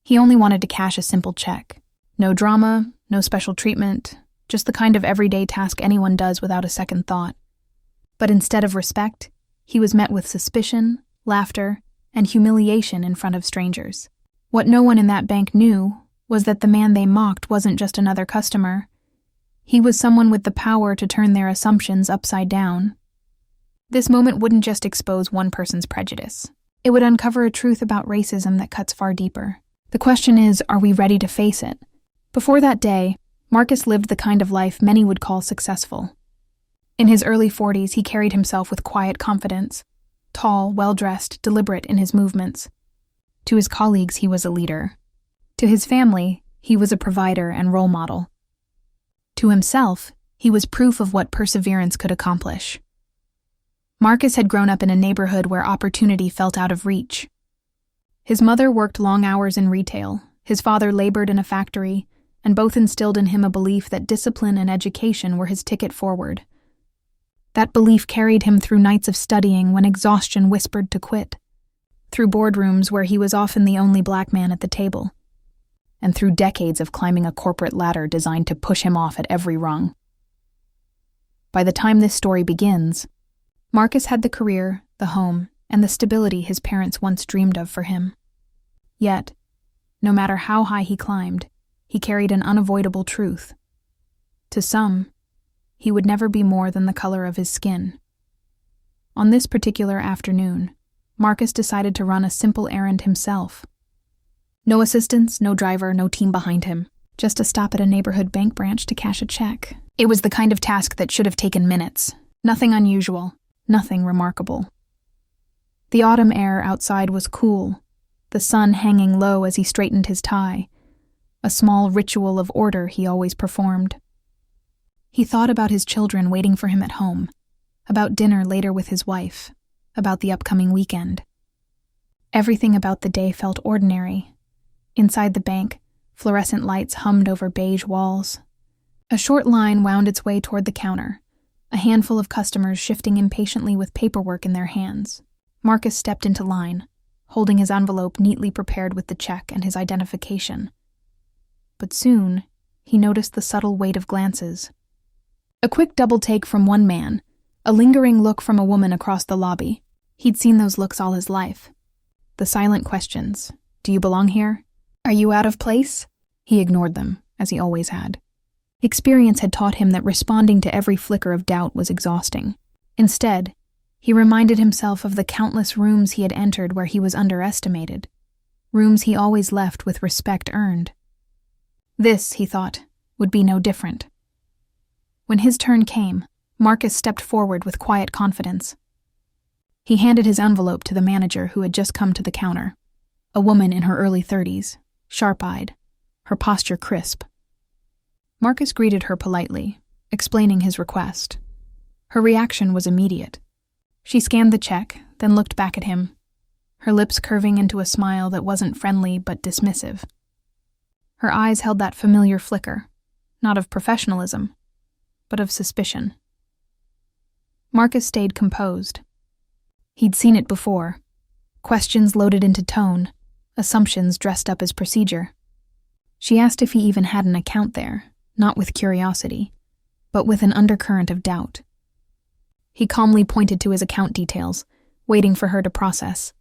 He only wanted to cash a simple check. No drama, no special treatment, just the kind of everyday task anyone does without a second thought. But instead of respect, he was met with suspicion, laughter, and humiliation in front of strangers. What no one in that bank knew was that the man they mocked wasn't just another customer. He was someone with the power to turn their assumptions upside down. This moment wouldn't just expose one person's prejudice. It would uncover a truth about racism that cuts far deeper. The question is, are we ready to face it? Before that day, Marcus lived the kind of life many would call successful. In his early 40s, he carried himself with quiet confidence, tall, well-dressed, deliberate in his movements. To his colleagues, he was a leader. To his family, he was a provider and role model. To himself, he was proof of what perseverance could accomplish. Marcus had grown up in a neighborhood where opportunity felt out of reach. His mother worked long hours in retail, his father labored in a factory, and both instilled in him a belief that discipline and education were his ticket forward. That belief carried him through nights of studying when exhaustion whispered to quit, through boardrooms where he was often the only black man at the table, and through decades of climbing a corporate ladder designed to push him off at every rung. By the time this story begins, Marcus had the career, the home, and the stability his parents once dreamed of for him. Yet, no matter how high he climbed, he carried an unavoidable truth. To some, he would never be more than the color of his skin. On this particular afternoon, Marcus decided to run a simple errand himself. No assistants, no driver, no team behind him, just a stop at a neighborhood bank branch to cash a check. It was the kind of task that should have taken minutes. Nothing unusual, nothing remarkable. The autumn air outside was cool, the sun hanging low as he straightened his tie, a small ritual of order he always performed. He thought about his children waiting for him at home, about dinner later with his wife, about the upcoming weekend. Everything about the day felt ordinary. Inside the bank, fluorescent lights hummed over beige walls. A short line wound its way toward the counter, a handful of customers shifting impatiently with paperwork in their hands. Marcus stepped into line, holding his envelope neatly prepared with the check and his identification. But soon, he noticed the subtle weight of glances. A quick double take from one man, a lingering look from a woman across the lobby. He'd seen those looks all his life. The silent questions. Do you belong here? Are you out of place? He ignored them, as he always had. Experience had taught him that responding to every flicker of doubt was exhausting. Instead, he reminded himself of the countless rooms he had entered where he was underestimated, rooms he always left with respect earned. This, he thought, would be no different. When his turn came, Marcus stepped forward with quiet confidence. He handed his envelope to the manager who had just come to the counter, a woman in her early 30s, sharp-eyed, her posture crisp. Marcus greeted her politely, explaining his request. Her reaction was immediate. She scanned the check, then looked back at him, her lips curving into a smile that wasn't friendly but dismissive. Her eyes held that familiar flicker, not of professionalism, but of suspicion. Marcus stayed composed. He'd seen it before. Questions loaded into tone, assumptions dressed up as procedure. She asked if he even had an account there, not with curiosity, but with an undercurrent of doubt. He calmly pointed to his account details, waiting for her to process.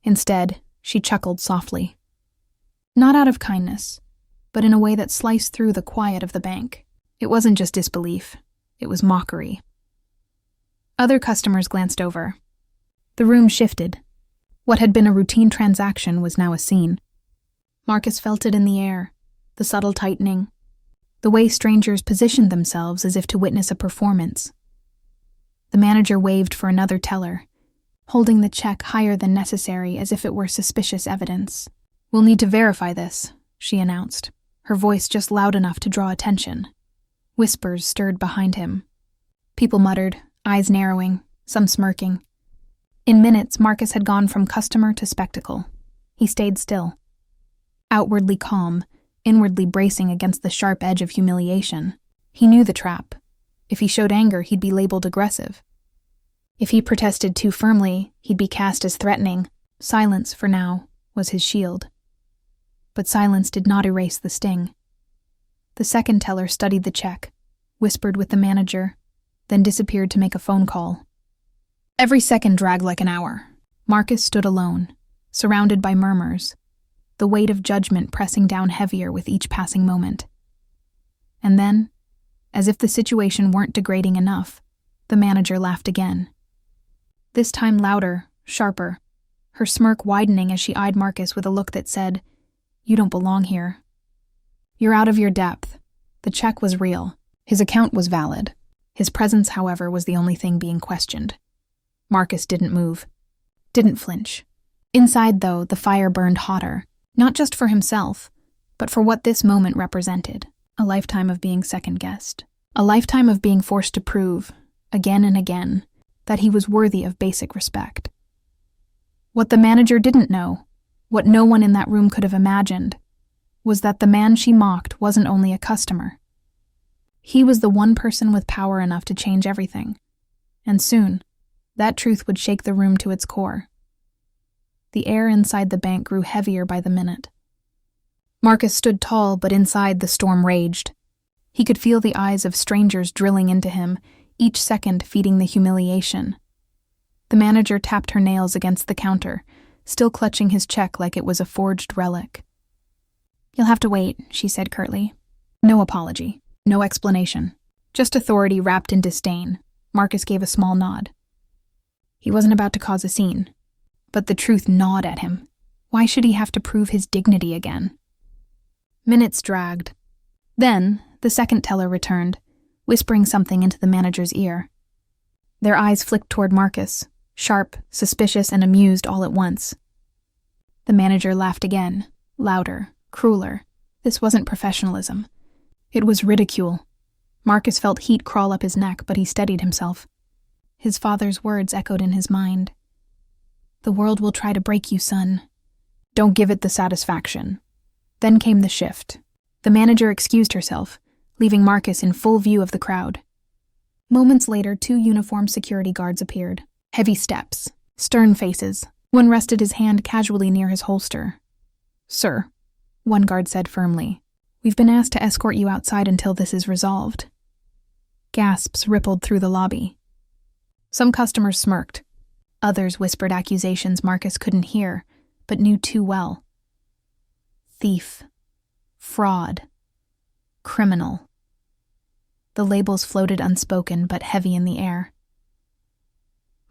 Instead, she chuckled softly. Not out of kindness, but in a way that sliced through the quiet of the bank. It wasn't just disbelief, it was mockery. Other customers glanced over. The room shifted. What had been a routine transaction was now a scene. Marcus felt it in the air, the subtle tightening, the way strangers positioned themselves as if to witness a performance. The manager waved for another teller, holding the check higher than necessary as if it were suspicious evidence. We'll need to verify this, she announced, her voice just loud enough to draw attention. Whispers stirred behind him. People muttered, eyes narrowing, some smirking. In minutes, Marcus had gone from customer to spectacle. He stayed still. Outwardly calm, inwardly bracing against the sharp edge of humiliation. He knew the trap. If he showed anger, he'd be labeled aggressive. If he protested too firmly, he'd be cast as threatening. Silence, for now, was his shield. but silence did not erase the sting. The second teller studied the check, whispered with the manager, then disappeared to make a phone call. Every second dragged like an hour. Marcus stood alone, surrounded by murmurs, the weight of judgment pressing down heavier with each passing moment. And then, as if the situation weren't degrading enough, the manager laughed again. This time louder, sharper, her smirk widening as she eyed Marcus with a look that said, "You don't belong here. You're out of your depth." The check was real. His account was valid. His presence, however, was the only thing being questioned. Marcus didn't move, didn't flinch. Inside, though, the fire burned hotter, not just for himself, but for what this moment represented. A lifetime of being second-guessed. A lifetime of being forced to prove, again and again, that he was worthy of basic respect. What the manager didn't know, what no one in that room could have imagined, was that the man she mocked wasn't only a customer. He was the one person with power enough to change everything. And soon, that truth would shake the room to its core. The air inside the bank grew heavier by the minute. Marcus stood tall, but inside the storm raged. He could feel the eyes of strangers drilling into him, each second feeding the humiliation. The manager tapped her nails against the counter, still clutching his check like it was a forged relic. "You'll have to wait," she said curtly. No apology, no explanation, just authority wrapped in disdain. Marcus gave a small nod. He wasn't about to cause a scene, but the truth gnawed at him. Why should he have to prove his dignity again? Minutes dragged. Then, the second teller returned, whispering something into the manager's ear. Their eyes flicked toward Marcus, sharp, suspicious, and amused all at once. The manager laughed again, louder, crueler. This wasn't professionalism. It was ridicule. Marcus felt heat crawl up his neck, but he steadied himself. His father's words echoed in his mind. "The world will try to break you, son. Don't give it the satisfaction." Then came the shift. The manager excused herself, leaving Marcus in full view of the crowd. Moments later, 2 uniformed security guards appeared. Heavy steps, stern faces. One rested his hand casually near his holster. "Sir," one guard said firmly, "we've been asked to escort you outside until this is resolved." Gasps rippled through the lobby. Some customers smirked. Others whispered accusations Marcus couldn't hear, but knew too well. Thief. Fraud. Criminal. The labels floated unspoken but heavy in the air.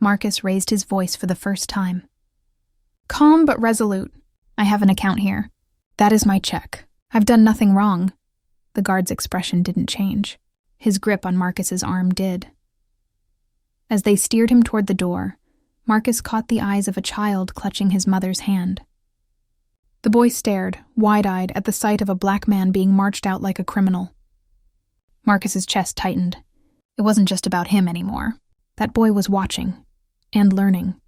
Marcus raised his voice for the first time. "Calm but resolute. I have an account here. That is my check. I've done nothing wrong." The guard's expression didn't change. His grip on Marcus's arm did. As they steered him toward the door, Marcus caught the eyes of a child clutching his mother's hand. The boy stared, wide-eyed, at the sight of a black man being marched out like a criminal. Marcus's chest tightened. It wasn't just about him anymore. That boy was watching, and learning.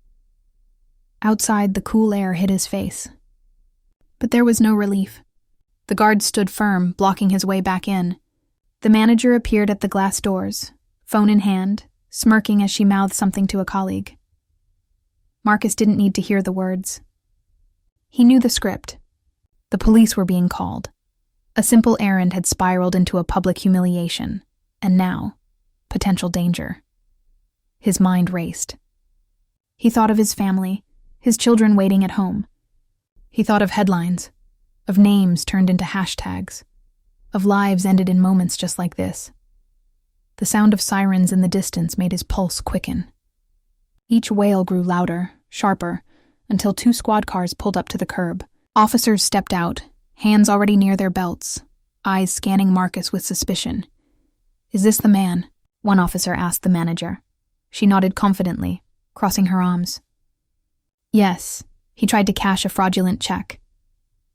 Outside, the cool air hit his face. But there was no relief. The guard stood firm, blocking his way back in. The manager appeared at the glass doors, phone in hand, smirking as she mouthed something to a colleague. Marcus didn't need to hear the words. He knew the script. The police were being called. A simple errand had spiraled into a public humiliation, and now, potential danger. His mind raced. He thought of his family, his children waiting at home. He thought of headlines, of names turned into hashtags, of lives ended in moments just like this. The sound of sirens in the distance made his pulse quicken. Each wail grew louder, sharper, until 2 squad cars pulled up to the curb. Officers stepped out, hands already near their belts, eyes scanning Marcus with suspicion. "Is this the man?" one officer asked the manager. She nodded confidently, crossing her arms. "Yes." He tried to cash a fraudulent check.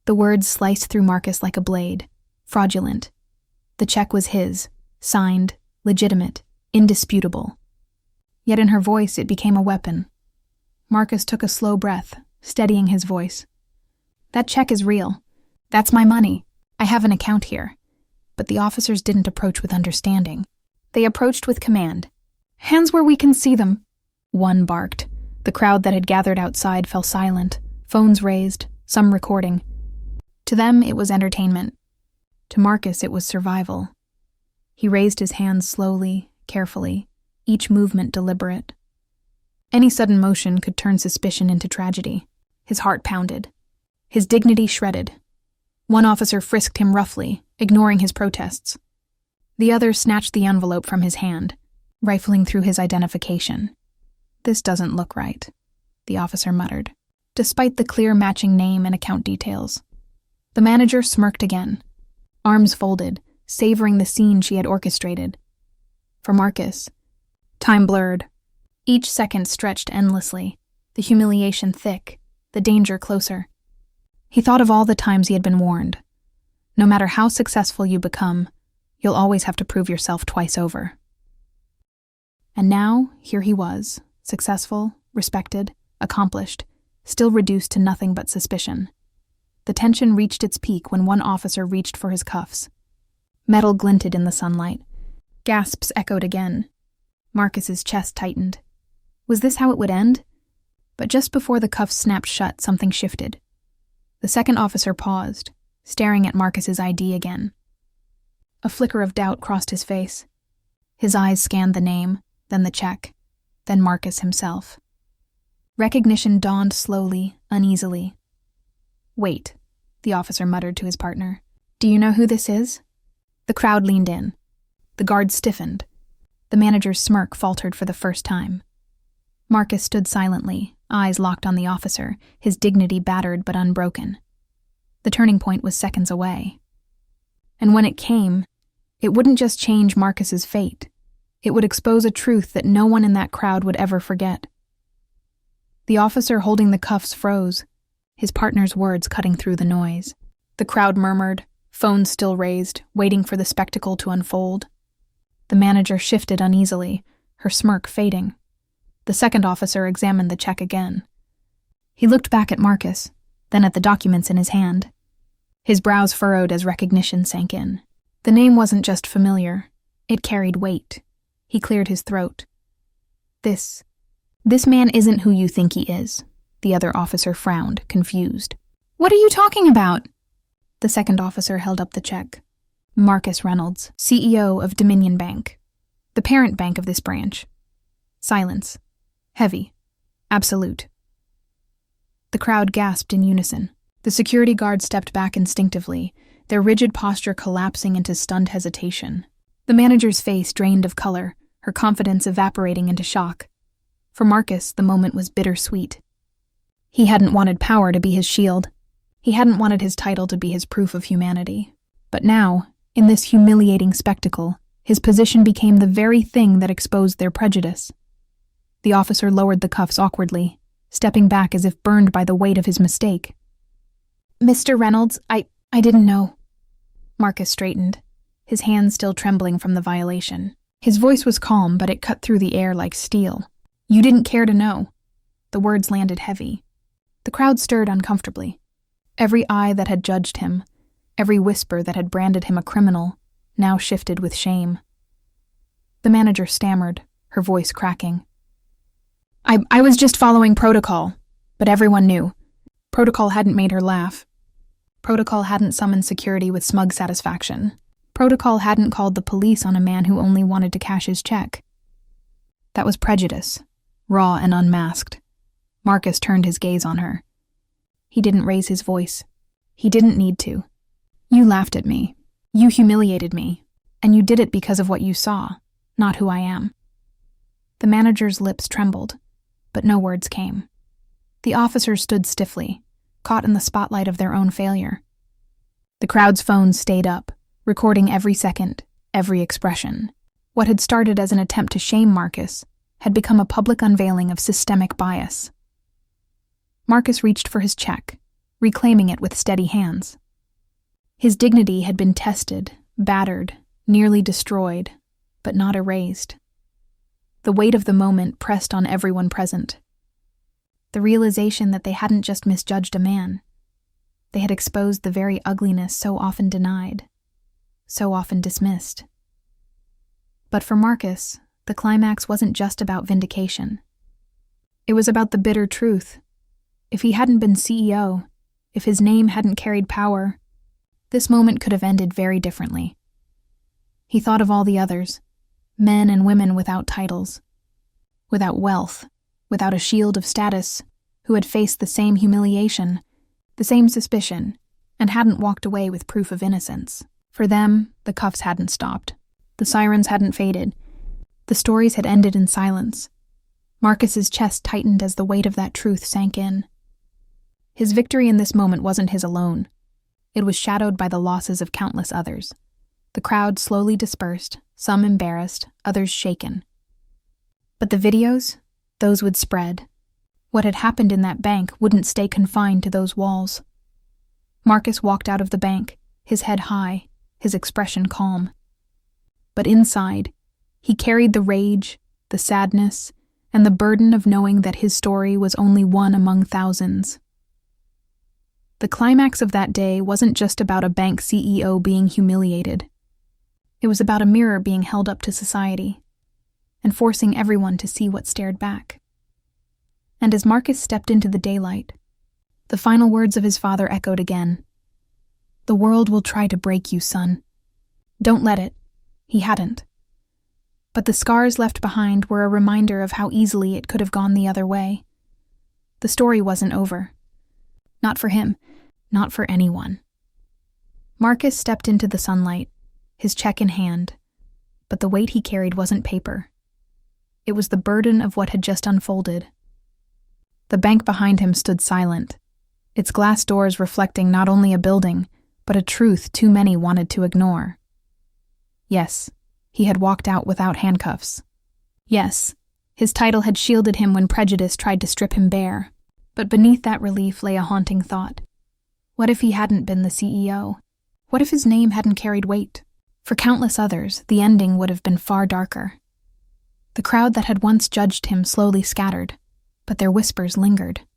The words sliced through Marcus like a blade. Fraudulent. The check was his, signed, legitimate, indisputable. Yet in her voice it became a weapon. Marcus took a slow breath, steadying his voice. "That check is real. That's my money. I have an account here." But the officers didn't approach with understanding. They approached with command. "Hands where we can see them," one barked. The crowd that had gathered outside fell silent, phones raised, some recording. To them, it was entertainment. To Marcus, it was survival. He raised his hands slowly, carefully, each movement deliberate. Any sudden motion could turn suspicion into tragedy. His heart pounded. His dignity shredded. One officer frisked him roughly, ignoring his protests. The other snatched the envelope from his hand, rifling through his identification. "This doesn't look right," the officer muttered, despite the clear matching name and account details. The manager smirked again, arms folded, savoring the scene she had orchestrated. For Marcus, time blurred. Each second stretched endlessly, the humiliation thick, the danger closer. He thought of all the times he had been warned. No matter how successful you become, you'll always have to prove yourself twice over. And now, here he was, successful, respected, accomplished, still reduced to nothing but suspicion. The tension reached its peak when one officer reached for his cuffs. Metal glinted in the sunlight. Gasps echoed again. Marcus's chest tightened. Was this how it would end? But just before the cuffs snapped shut, something shifted. The second officer paused, staring at Marcus's ID again. A flicker of doubt crossed his face. His eyes scanned the name, then the check, then Marcus himself. Recognition dawned slowly, uneasily. "Wait," the officer muttered to his partner. "Do you know who this is?" The crowd leaned in. The guard stiffened. The manager's smirk faltered for the first time. Marcus stood silently, eyes locked on the officer, his dignity battered but unbroken. The turning point was seconds away. And when it came, it wouldn't just change Marcus's fate. It would expose a truth that no one in that crowd would ever forget. The officer holding the cuffs froze, his partner's words cutting through the noise. The crowd murmured, phones still raised, waiting for the spectacle to unfold. The manager shifted uneasily, her smirk fading. The second officer examined the check again. He looked back at Marcus, then at the documents in his hand. His brows furrowed as recognition sank in. The name wasn't just familiar, it carried weight. He cleared his throat. This man isn't who you think he is," the other officer frowned, confused. "What are you talking about?" The second officer held up the check. Marcus Reynolds, CEO of Dominion Bank, the parent bank of this branch. Silence. Heavy. Absolute. The crowd gasped in unison. The security guard stepped back instinctively, their rigid posture collapsing into stunned hesitation. The manager's face drained of color, her confidence evaporating into shock. For Marcus, the moment was bittersweet. He hadn't wanted power to be his shield. He hadn't wanted his title to be his proof of humanity. But now, in this humiliating spectacle, his position became the very thing that exposed their prejudice. The officer lowered the cuffs awkwardly, stepping back as if burned by the weight of his mistake. "Mr. Reynolds, I didn't know." Marcus straightened, his hands still trembling from the violation. His voice was calm, but it cut through the air like steel. "You didn't care to know." The words landed heavy. The crowd stirred uncomfortably. Every eye that had judged him, every whisper that had branded him a criminal, now shifted with shame. The manager stammered, her voice cracking. I was just following protocol, but everyone knew. Protocol hadn't made her laugh. Protocol hadn't summoned security with smug satisfaction. Protocol hadn't called the police on a man who only wanted to cash his check. That was prejudice, raw and unmasked. Marcus turned his gaze on her. He didn't raise his voice. He didn't need to. "You laughed at me. You humiliated me. And you did it because of what you saw, not who I am." The manager's lips trembled, but no words came. The officers stood stiffly, caught in the spotlight of their own failure. The crowd's phones stayed up, recording every second, every expression. What had started as an attempt to shame Marcus had become a public unveiling of systemic bias. Marcus reached for his check, reclaiming it with steady hands. His dignity had been tested, battered, nearly destroyed, but not erased. The weight of the moment pressed on everyone present. The realization that they hadn't just misjudged a man. They had exposed the very ugliness so often denied, so often dismissed. But for Marcus, the climax wasn't just about vindication. It was about the bitter truth. If he hadn't been CEO, if his name hadn't carried power, this moment could have ended very differently. He thought of all the others, men and women without titles, without wealth, without a shield of status, who had faced the same humiliation, the same suspicion, and hadn't walked away with proof of innocence. For them, the cuffs hadn't stopped. The sirens hadn't faded. The stories had ended in silence. Marcus's chest tightened as the weight of that truth sank in. His victory in this moment wasn't his alone. It was shadowed by the losses of countless others. The crowd slowly dispersed, some embarrassed, others shaken. But the videos, those would spread. What had happened in that bank wouldn't stay confined to those walls. Marcus walked out of the bank, his head high, his expression calm. But inside, he carried the rage, the sadness, and the burden of knowing that his story was only one among thousands. The climax of that day wasn't just about a bank CEO being humiliated. It was about a mirror being held up to society and forcing everyone to see what stared back. And as Marcus stepped into the daylight, the final words of his father echoed again. "The world will try to break you, son. Don't let it." He hadn't. But the scars left behind were a reminder of how easily it could have gone the other way. The story wasn't over. Not for him, not for anyone. Marcus stepped into the sunlight, his check in hand, but the weight he carried wasn't paper. It was the burden of what had just unfolded. The bank behind him stood silent, its glass doors reflecting not only a building, but a truth too many wanted to ignore. Yes, he had walked out without handcuffs. Yes, his title had shielded him when prejudice tried to strip him bare. But beneath that relief lay a haunting thought. What if he hadn't been the CEO? What if his name hadn't carried weight? For countless others, the ending would have been far darker. The crowd that had once judged him slowly scattered, but their whispers lingered.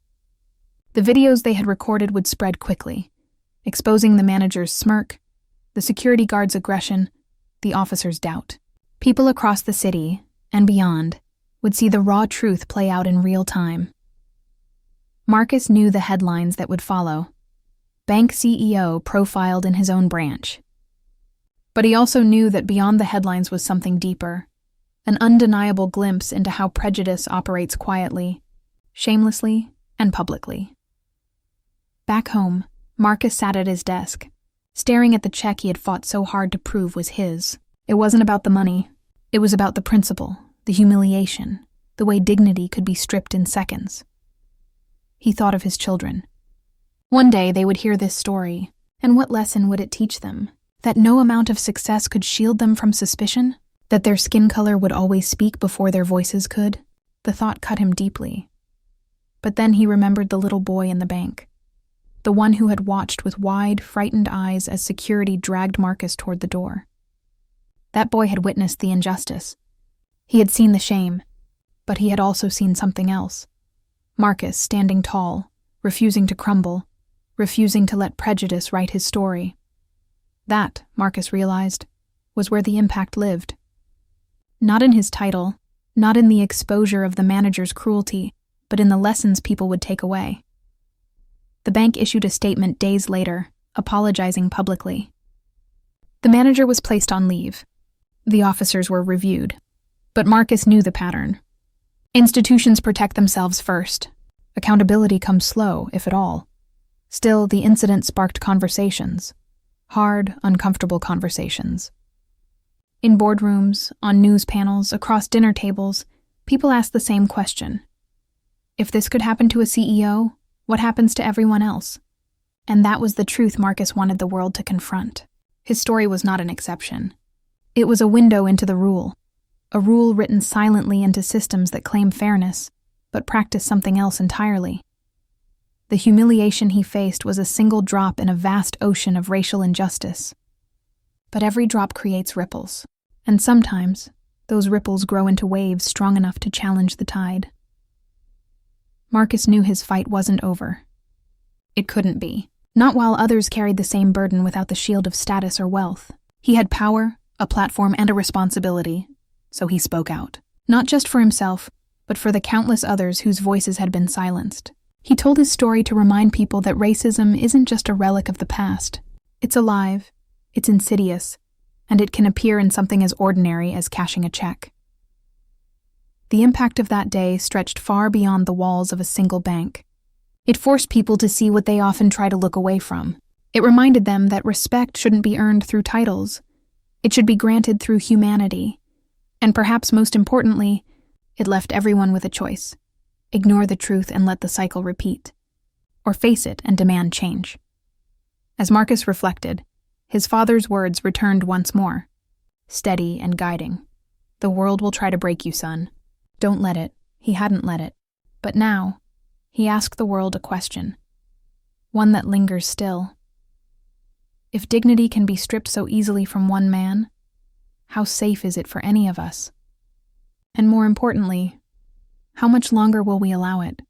The videos they had recorded would spread quickly, exposing the manager's smirk, the security guard's aggression, the officer's doubt. People across the city, and beyond, would see the raw truth play out in real time. Marcus knew the headlines that would follow. Bank CEO profiled in his own branch. But he also knew that beyond the headlines was something deeper, an undeniable glimpse into how prejudice operates quietly, shamelessly, and publicly. Back home, Marcus sat at his desk, staring at the check he had fought so hard to prove was his. It wasn't about the money. It was about the principle, the humiliation, the way dignity could be stripped in seconds. He thought of his children. One day they would hear this story, and what lesson would it teach them? That no amount of success could shield them from suspicion? That their skin color would always speak before their voices could? The thought cut him deeply. But then he remembered the little boy in the bank, the one who had watched with wide, frightened eyes as security dragged Marcus toward the door. That boy had witnessed the injustice. He had seen the shame, but he had also seen something else. Marcus standing tall, refusing to crumble, refusing to let prejudice write his story. That, Marcus realized, was where the impact lived. Not in his title, not in the exposure of the manager's cruelty, but in the lessons people would take away. The bank issued a statement days later, apologizing publicly. The manager was placed on leave. The officers were reviewed. But Marcus knew the pattern. Institutions protect themselves first. Accountability comes slow, if at all. Still, the incident sparked conversations. Hard, uncomfortable conversations. In boardrooms, on news panels, across dinner tables, people asked the same question. If this could happen to a CEO, what happens to everyone else? And that was the truth Marcus wanted the world to confront. His story was not an exception. It was a window into the rule. A rule written silently into systems that claim fairness, but practice something else entirely. The humiliation he faced was a single drop in a vast ocean of racial injustice. But every drop creates ripples, and sometimes those ripples grow into waves strong enough to challenge the tide. Marcus knew his fight wasn't over. It couldn't be. Not while others carried the same burden without the shield of status or wealth. He had power, a platform, and a responsibility. So he spoke out, not just for himself, but for the countless others whose voices had been silenced. He told his story to remind people that racism isn't just a relic of the past. It's alive, it's insidious, and it can appear in something as ordinary as cashing a check. The impact of that day stretched far beyond the walls of a single bank. It forced people to see what they often try to look away from. It reminded them that respect shouldn't be earned through titles. It should be granted through humanity. And perhaps most importantly, it left everyone with a choice. Ignore the truth and let the cycle repeat. Or face it and demand change. As Marcus reflected, his father's words returned once more, steady and guiding. The world will try to break you, son. Don't let it. He hadn't let it. But now, he asked the world a question. One that lingers still. If dignity can be stripped so easily from one man, how safe is it for any of us? And more importantly, how much longer will we allow it?